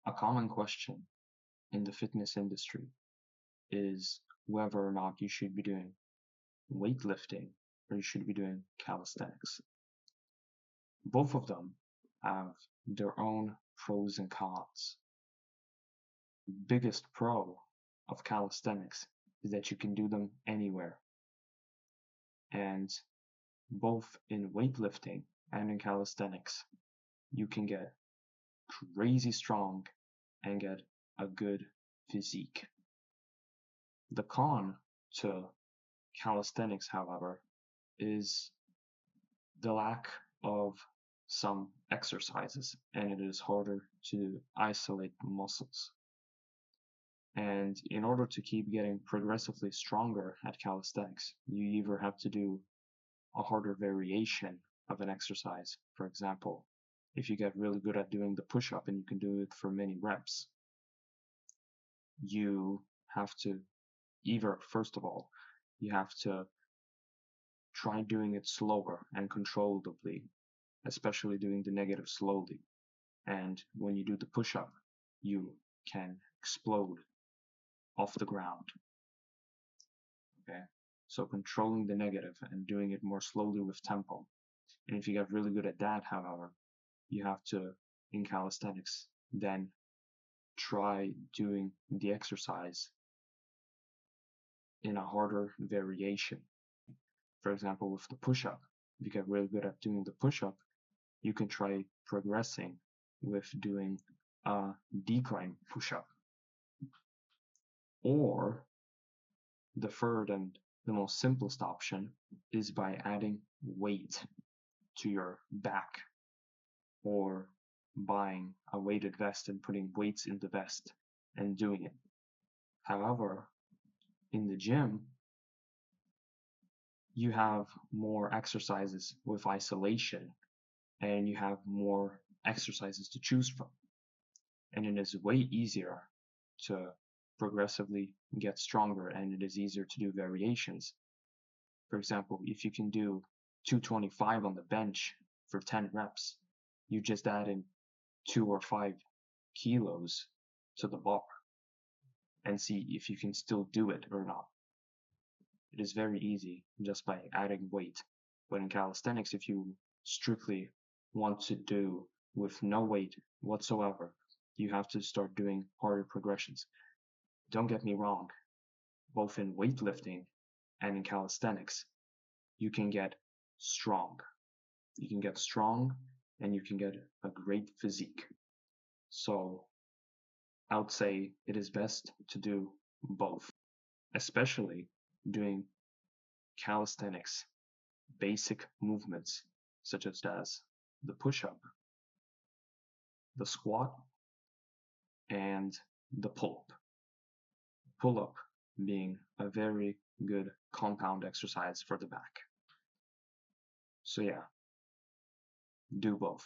A common question in the fitness industry is whether or not you should be doing weightlifting or you should be doing calisthenics. Both of them have their own pros and cons. The biggest pro of calisthenics is that you can do them anywhere. And both in weightlifting and in calisthenics, you can get crazy strong and get a good physique. The con to calisthenics, however, is the lack of some exercises, and it is harder to isolate muscles. And in order to keep getting progressively stronger at calisthenics, you either have to do a harder variation of an exercise. For example, if you get really good at doing the push-up and you can do it for many reps, you have to either, first of all, you have to try doing it slower and controllably, especially doing the negative slowly. And when you do the push-up, you can explode off the ground. Okay, so controlling the negative and doing it more slowly with tempo. And if you get really good at that, however, you have to, in calisthenics, then try doing the exercise in a harder variation. For example, with the push-up, if you get really good at doing the push-up, you can try progressing with doing a decline push-up. Or the third and the most simplest option is by adding weight to your back, or buying a weighted vest and putting weights in the vest and doing it. However, in the gym, you have more exercises with isolation and you have more exercises to choose from. And it is way easier to progressively get stronger, and it is easier to do variations. For example, if you can do 225 on the bench for 10 reps, you just add in 2 or 5 kilos to the bar and see if you can still do it or not. It is very easy just by adding weight. But in calisthenics, if you strictly want to do with no weight whatsoever, you have to start doing harder progressions. Don't get me wrong, both in weightlifting and in calisthenics, you can get strong. You can get strong and you can get a great physique. So I would say it is best to do both, especially doing calisthenics basic movements such as the push-up, the squat, and the pull-up. Pull-up being a very good compound exercise for the back. So yeah, do both.